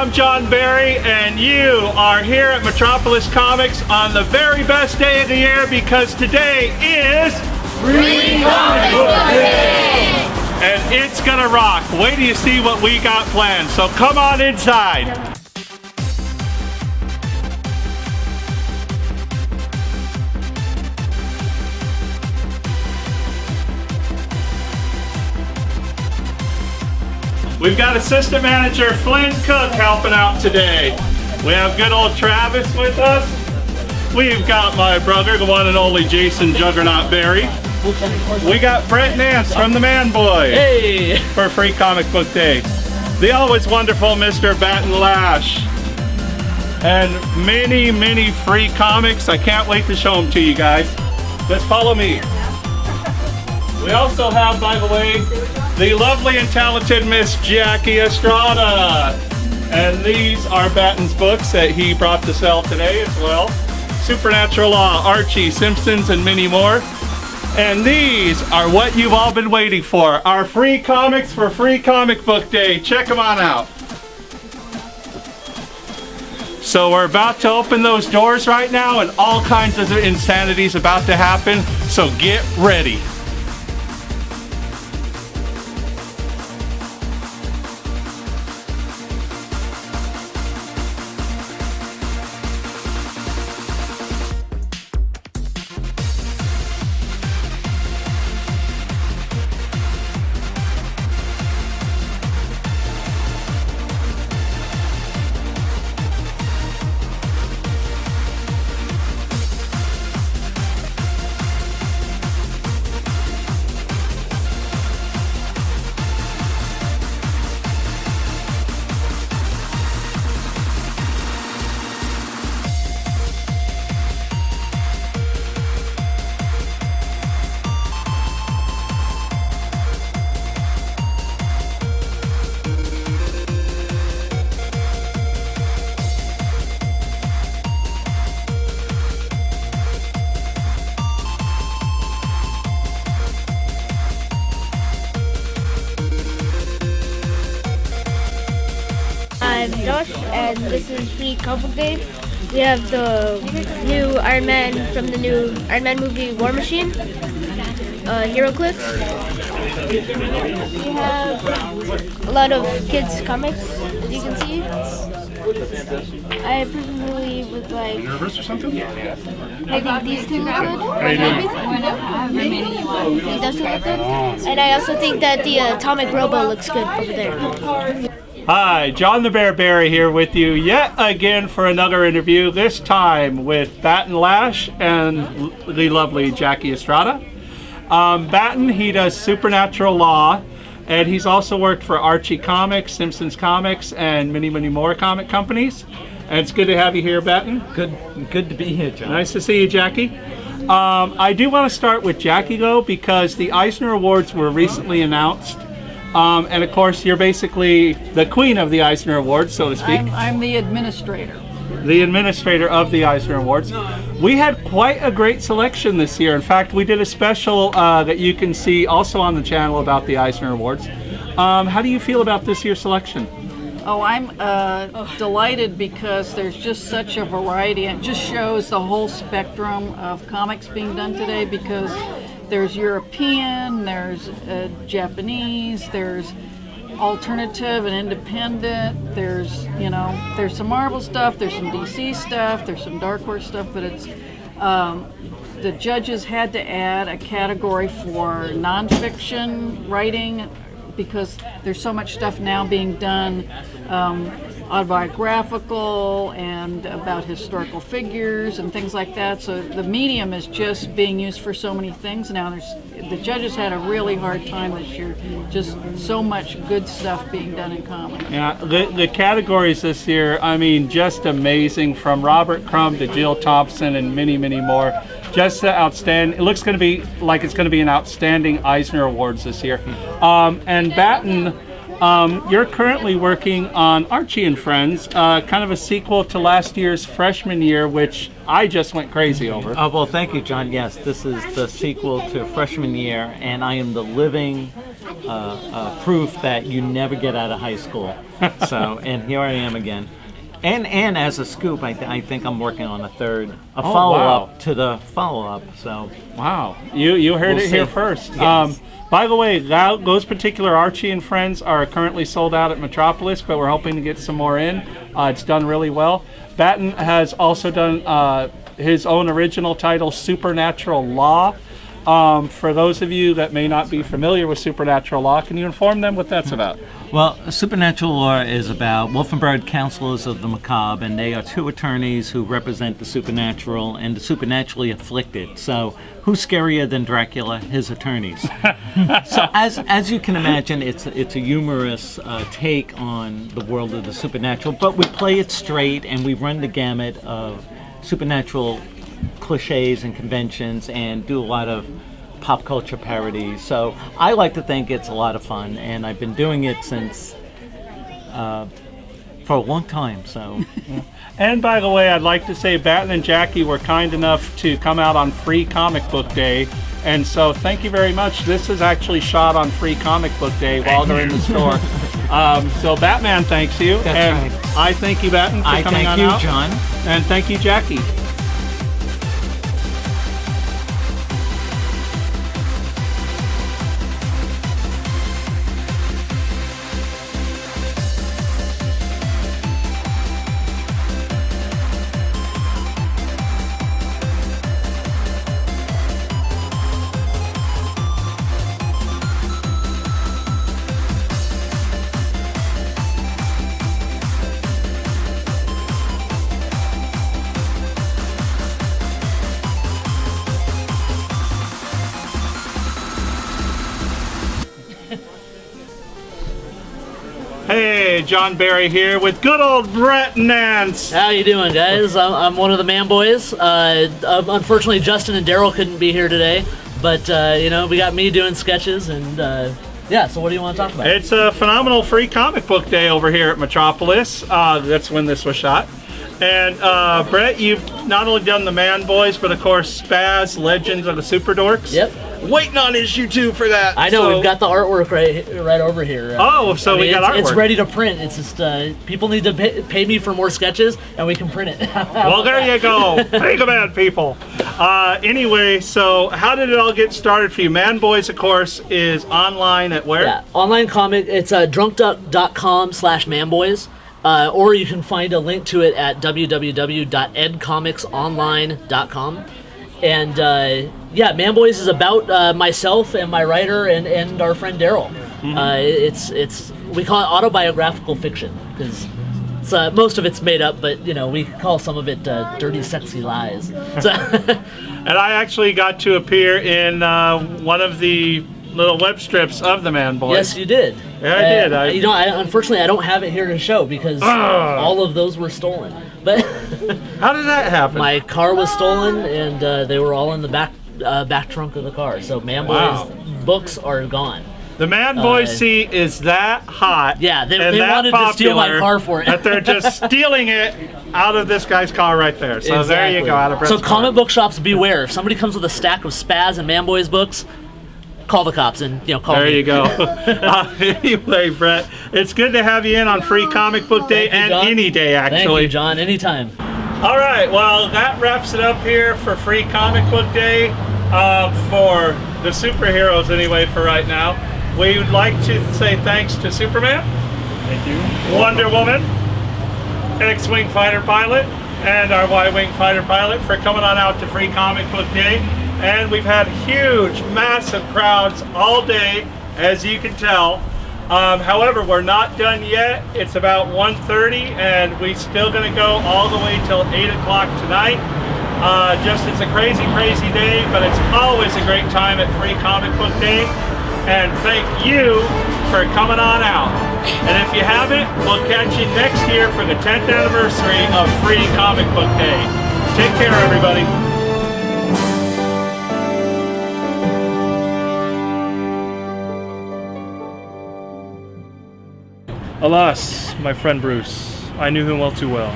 I'm John Barry, and you are here at Metropolis Comics on the very best day of the year because today is Free Comic Book Day! And it's gonna rock. Wait till you see what we got planned. So come on inside. We've got Assistant Manager Flynn Cook helping out today. We have good old Travis with us. We've got my brother, the one and only Jason Juggernaut Barry. We got Brett Nance from the Man Boy. Hey! For Free Comic Book Day. The always wonderful Mr. Batten Lash. And many, many free comics. I can't wait to show them to you guys. Just follow me. We also have, by the way, the lovely and talented Miss Jackie Estrada. And these are Batten's books that he brought to sell today as well. Supernatural Law, Archie, Simpsons, and many more. And these are what you've all been waiting for. Our free comics for Free Comic Book Day. Check them on out. So we're about to open those doors right now and all kinds of insanity is about to happen. So get ready. I'm Josh, and this is Free Comic Book Day. We have the new Iron Man from the new Iron Man movie, War Machine, Hero Clips. We have a lot of kids' comics, as you can see. I personally would like. Nervous or something? I think these two look good. He does look good. And I also think that the Atomic Robo looks good over there. Hi, John the Bear Barry here with you yet again for another interview, this time with Batten Lash and the lovely Jackie Estrada. Batten, he does Supernatural Law, and he's also worked for Archie Comics, Simpsons Comics, and many, many more comic companies. And it's good to have you here, Batten. Good to be here, John. Nice to see you, Jackie. I do want to start with Jackie, though, because the Eisner Awards were recently announced. And of course, you're basically the queen of the Eisner Awards, so to speak. I'm the administrator. The administrator of the Eisner Awards. We had quite a great selection this year. In fact, we did a special that you can see also on the channel about the Eisner Awards. How do you feel about this year's selection? Oh, I'm delighted because there's just such a variety. It just shows the whole spectrum of comics being done today because there's European, there's Japanese, there's alternative and independent, there's some Marvel stuff, there's some DC stuff, there's some Dark Horse stuff, but it's the judges had to add a category for nonfiction writing because there's so much stuff now being done autobiographical and about historical figures and things like that. So the medium is just being used for so many things now. The judges had a really hard time this year. Just so much good stuff being done in comics. Yeah, the categories this year, I mean, just amazing, from Robert Crumb to Jill Thompson and many, many more. Just outstanding. It looks going to be like it's going to be an outstanding Eisner Awards this year. And Batten, You're currently working on Archie and Friends, kind of a sequel to last year's freshman year, which I just went crazy over. Oh, well, thank you, John. Yes, this is the sequel to freshman year, and I am the living proof that you never get out of high school. So, and here I am again. And as a scoop, I think I'm working on a follow-up to the follow-up. So, wow, you heard We'll it here see. first. Yes. By the way, those particular Archie and Friends are currently sold out at Metropolis, but we're hoping to get some more in. It's done really well. Batten has also done his own original title, Supernatural Law. For those of you that may not be familiar with Supernatural Law, can you inform them what that's about? well, Supernatural Law is about Wolfenbird Counselors of the Macabre, and they are two attorneys who represent the supernatural and the supernaturally afflicted. So, who's scarier than Dracula? His attorneys. So, as you can imagine, it's a humorous take on the world of the supernatural, but we play it straight and we run the gamut of supernatural cliches and conventions and do a lot of pop culture parodies. So I like to think it's a lot of fun, and I've been doing it since for a long time. So And by the way, I'd like to say Batten and Jackie were kind enough to come out on Free Comic Book Day. And so thank you very much. This is actually shot on Free Comic Book Day while they're in the store. So Batman thanks you. That's and right. I thank you, Batten, for I coming thank on you, out. John. And thank you, Jackie. Hey, John Barry here with good old Brett Nance. How you doing, guys? I'm one of the man boys. Unfortunately, Justin and Daryl couldn't be here today, but we got me doing sketches, and yeah. So what do you want to talk about? It's a phenomenal Free Comic Book Day over here at Metropolis. That's when this was shot. And Brett, you've not only done the Man Boys, but of course Spaz, Legends of the Super Dorks. Yep. Waiting on issue 2 for that. I know So- we've got the artwork right over here. Oh, so we got it's artwork. ready to print. It's just people need to pay me for more sketches, and we can print it. Well, there you go. Think about it, people. Anyway, so how did it all get started for you? Man Boys, of course, is online at where? Yeah, online comic. It's drunkduck.com/manboys. Or you can find a link to it at www.edcomicsonline.com. And yeah, Man Boys is about myself and my writer and our friend Daryl. It's we call it autobiographical fiction because most of it's made up, but we call some of it dirty, sexy lies. So And I actually got to appear in one of the little web strips of the Man Boys. yes, you did. Yeah, I did. Unfortunately, I don't have it here to show because all of those were stolen. But How did that happen? my car was stolen, and they were all in the back trunk of the car. So Man Boys Wow. books are gone. The Man Boys seat is that hot. Yeah, they and that wanted to steal my popular car for it. that they're just stealing it out of this guy's car right there. So there you go. Out of So Brett's comic car. book shops, beware. If somebody comes with a stack of Spaz and Man Boys books, call the cops and call There me. you go. Anyway, Brett, it's good to have you in on Free Comic Book Day Thank you, and John. any day, Thank actually. you, John. Anytime. All right, well, that wraps it up here for Free Comic Book Day for the superheroes, anyway, for right now. We would like to say thanks to Superman. Thank you. Wonder Woman, X-Wing Fighter Pilot, and our Y-Wing Fighter Pilot for coming on out to Free Comic Book Day. And we've had huge, massive crowds all day, as you can tell. However, we're not done yet. It's about 1:30, and we're still going to go all the way till 8 o'clock tonight. It's a crazy, crazy day, but it's always a great time at Free Comic Book Day. And thank you for coming on out. And if you haven't, we'll catch you next year for the 10th anniversary of Free Comic Book Day. Take care, everybody. Alas, my friend Bruce, I knew him all too well.